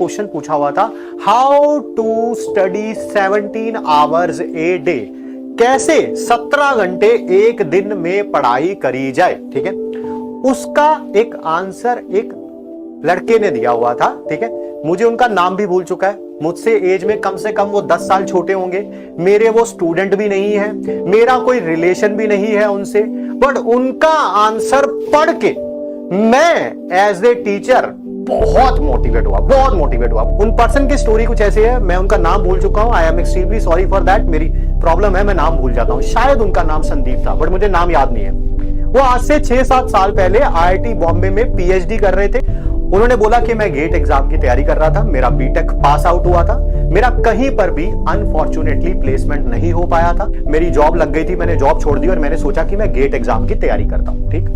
Question पूछा हुआ था, how to study 17 hours a day, कैसे 17 घंटे एक दिन में पढ़ाई करी जाए। ठीक है, उसका एक आंसर एक लड़के ने दिया हुआ था। ठीक है, मुझे उनका नाम भी भूल चुका है, मुझसे एज में कम से कम वो 10 साल छोटे होंगे, मेरे वो स्टूडेंट भी नहीं है, मेरा कोई रिलेशन भी नहीं है उनसे, बट उनका आंसर पढ़ के मैं एज ए टीचर बहुत मोटिवेट हुआ। उन पर्सन की स्टोरी कुछ ऐसी है, मैं उनका नाम भूल चुका हूं, I am extremely sorry for that, मेरी प्रॉब्लम है, मैं नाम भूल जाता हूं। शायद उनका नाम संदीप था, बट मुझे नाम याद नहीं है। वो आज से 6-7 साल पहले IIT बॉम्बे में PhD कर रहे थे। उन्होंने बोला कि मैं गेट एग्जाम की तैयारी कर रहा था, मेरा बीटेक पास आउट हुआ था, मेरा कहीं पर भी अनफॉर्चुनेटली प्लेसमेंट नहीं हो पाया था, मेरी जॉब लग गई थी, मैंने जॉब छोड़ दी और मैंने सोचा कि मैं गेट एग्जाम की तैयारी करता हूं। ठीक,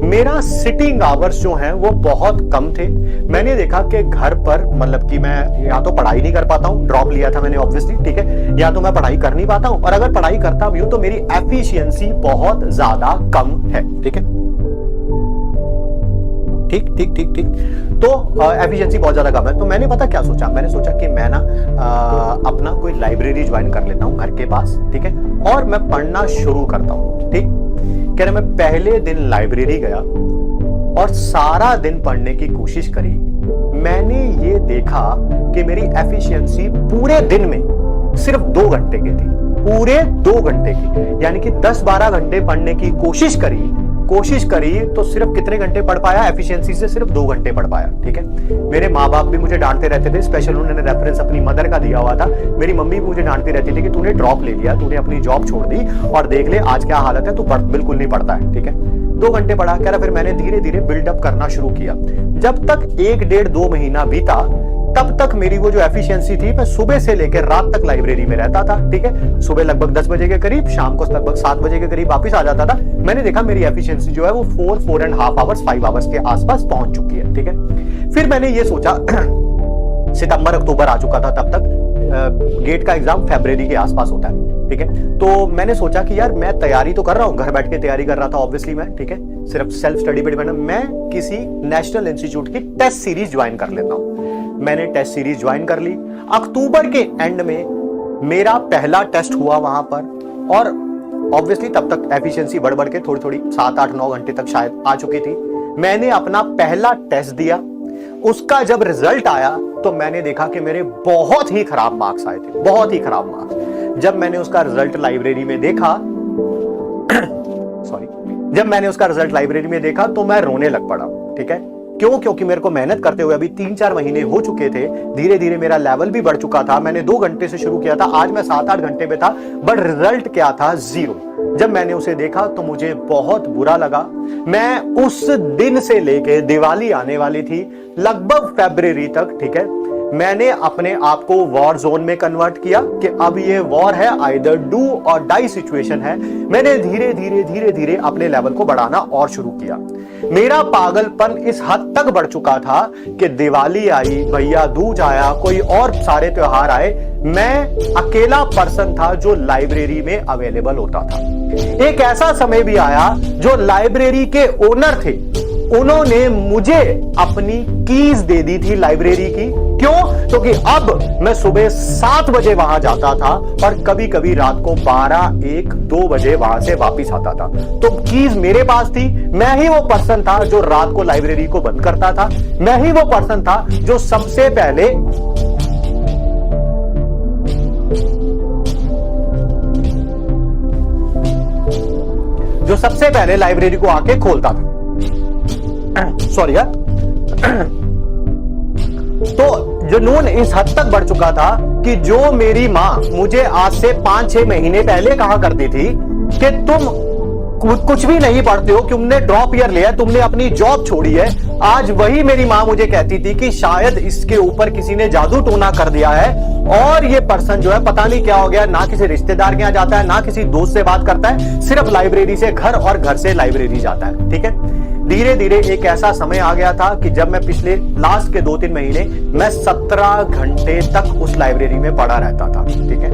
मेरा सिटिंग आवर्स जो हैं वो बहुत कम थे। मैंने देखा कि घर पर मतलब कि मैं या तो पढ़ाई नहीं कर पाता हूं, ड्रॉप लिया था मैंने ऑब्वियसली, ठीक है, या तो मैं पढ़ाई कर नहीं पाता हूं, और अगर पढ़ाई करता भी हूं तो मेरी एफिशिएंसी बहुत ज्यादा कम है। ठीक है, ठीक। तो एफिशिएंसी बहुत ज्यादा कम है। तो मैंने पता क्या सोचा, मैंने सोचा कि मैं ना अपना कोई लाइब्रेरी ज्वाइन कर लेता हूं घर के पास। ठीक है, और मैं पढ़ना शुरू करता हूं। ठीक, कह रहे मैं पहले दिन लाइब्रेरी गया और सारा दिन पढ़ने की कोशिश करी। मैंने ये देखा कि मेरी एफिशिएंसी पूरे दिन में सिर्फ 2 घंटे की थी, पूरे 2 घंटे की, यानी कि 10-12 घंटे पढ़ने की कोशिश करी तो सिर्फ कितने घंटे पढ़ पाया, एफिशिएंसी से सिर्फ 2 घंटे पढ़ पाया। ठीक है, मेरे माँ बाप भी मुझे डांटते रहते थे, स्पेशल उन्होंने रेफरेंस अपनी मदर का दिया हुआ था। मेरी मम्मी भी मुझे डांटती रहती थी कि तूने ड्रॉप ले लिया, तूने अपनी जॉब छोड़ दी और देख ले आज क्या हालत है, तू बिल्कुल नहीं पढ़ता है। ठीक है, 2 घंटे पढ़ा, कह रहा फिर मैंने धीरे धीरे बिल्डअप करना शुरू किया। जब तक 1-1.5-2 महीना बीता, तब तक मेरी वो जो एफिशिएंसी थी, मैं सुबह से लेकर रात तक लाइब्रेरी में रहता था। ठीक है, सुबह लगभग 10 बजे के करीब, शाम को लगभग 7 बजे के करीब वापस आ जाता था। मैंने देखा मेरी एफिशिएंसी जो है वो 4.5 आवर्स 5 आवर्स के आसपास पहुंच चुकी है। ठीक है, फिर मैंने ये सोचा सितंबर अक्टूबर आ चुका था तब तक, गेट का एग्जाम फरवरी के आसपास होता है। ठीक है, तो मैंने सोचा कि यार मैं तैयारी तो कर रहा हूं, घर बैठ के तैयारी कर रहा था ऑब्वियसली मैं। ठीक है, सिर्फ सेल्फ स्टडी पे डिपेंड, मैं किसी नेशनल इंस्टीट्यूट की टेस्ट सीरीज ज्वाइन कर लेता हूं। मैंने टेस्ट सीरीज ज्वाइन कर ली। अक्टूबर के एंड में मेरा पहला टेस्ट हुआ वहां पर, और ऑब्वियसली तब तक एफिशिएंसी बढ़ के थोड़ी 7-8-9 घंटे तक शायद आ चुकी थी। मैंने अपना पहला टेस्ट दिया, उसका जब रिजल्ट आया तो मैंने देखा कि मेरे बहुत ही खराब मार्क्स आए थे, बहुत ही खराब मार्क्स। जब मैंने उसका रिजल्ट लाइब्रेरी में देखा तो मैं रोने लग पड़ा। ठीक है, क्यों? क्योंकि मेरे को मेहनत करते हुए अभी 3-4 महीने हो चुके थे, धीरे धीरे मेरा लेवल भी बढ़ चुका था। मैंने 2 घंटे से शुरू किया था, आज मैं 7-8 घंटे पे था, बट रिजल्ट क्या था? 0। जब मैंने उसे देखा तो मुझे बहुत बुरा लगा। मैं उस दिन से लेके दिवाली आने वाली थी लगभग फरवरी तक, ठीक है, मैंने अपने आप को वॉर जोन में कन्वर्ट किया कि अब ये वॉर है, आइदर डू और डाई सिचुएशन है। मैंने धीरे धीरे अपने लेवल को बढ़ाना और शुरू किया। मेरा पागलपन इस हद तक बढ़ चुका था कि दिवाली आई, भैया दूज आया, कोई और सारे त्योहार आए, मैं अकेला पर्सन था जो लाइब्रेरी में अवेलेबल होता था। एक ऐसा समय भी आया जो लाइब्रेरी के ओनर थे, उन्होंने मुझे अपनी कीज दे दी थी लाइब्रेरी की। क्यों? क्योंकि अब मैं सुबह 7 बजे वहां जाता था और कभी कभी रात को 12-1-2 बजे वहां से वापस आता था। तो कीज मेरे पास थी। मैं ही वो पर्सन था जो रात को लाइब्रेरी को बंद करता था। मैं ही वो पर्सन था जो सबसे पहले लाइब्रेरी को आके खोलता था। सॉरी यार। तो जुनून इस हद तक बढ़ चुका था कि जो मेरी मां मुझे आज से 5-6 महीने पहले कहा करती थी कि तुम कुछ भी नहीं पढ़ते हो, तुमने ड्रॉप ईयर लिया, तुमने अपनी जॉब छोड़ी है, आज वही मेरी मां मुझे कहती थी कि शायद इसके ऊपर किसी ने जादू टोना कर दिया है और ये पर्सन जो है पता नहीं क्या हो गया, ना किसी रिश्तेदार के यहां जाता है, ना किसी दोस्त से बात करता है, सिर्फ लाइब्रेरी से घर और घर से लाइब्रेरी जाता है। ठीक है, धीरे धीरे एक ऐसा समय आ गया था कि जब मैं पिछले लास्ट के 2-3 महीने मैं 17 घंटे तक उस लाइब्रेरी में पढ़ा रहता था। ठीक है,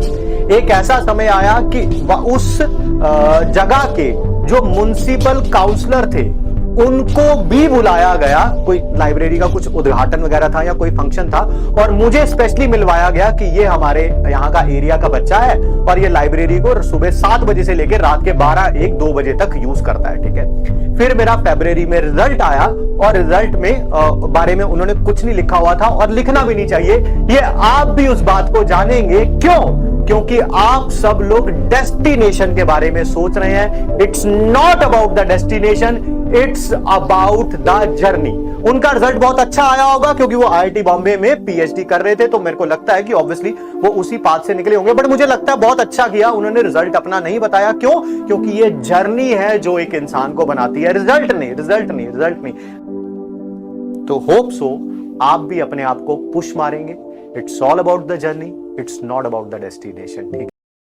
एक ऐसा समय आया कि उस जगह के जो म्युनिसिपल काउंसलर थे उनको भी बुलाया गया, कोई लाइब्रेरी का कुछ उद्घाटन वगैरह था या कोई फंक्शन था, और मुझे स्पेशली मिलवाया गया कि ये हमारे यहाँ का एरिया का बच्चा है और ये लाइब्रेरी को सुबह 7 बजे से लेकर रात के 12, 1, 2 बजे तक यूज करता है, ठीक है। फिर मेरा फरवरी में रिजल्ट आया और रिजल्ट में बारे में उन्होंने कुछ नहीं लिखा हुआ था, और लिखना भी नहीं चाहिए। ये आप भी उस बात को जानेंगे, क्यों? क्योंकि आप सब लोग डेस्टिनेशन के बारे में सोच रहे हैं। It's not about the destination, it's about the journey. उनका रिजल्ट बहुत अच्छा आया होगा क्योंकि वो आईआईटी बॉम्बे में पीएचडी कर रहे थे, तो मेरे को लगता है कि ऑब्वियसली वो उसी पाथ से निकले होंगे, बट मुझे लगता है बहुत अच्छा किया उन्होंने रिजल्ट अपना नहीं बताया। क्यों? क्योंकि ये जर्नी है जो एक इंसान को बनाती है, रिजल्ट नहीं। तो होप सो आप भी अपने आप को पुश मारेंगे। It's all about the journey, it's not about the destination, ठीक है।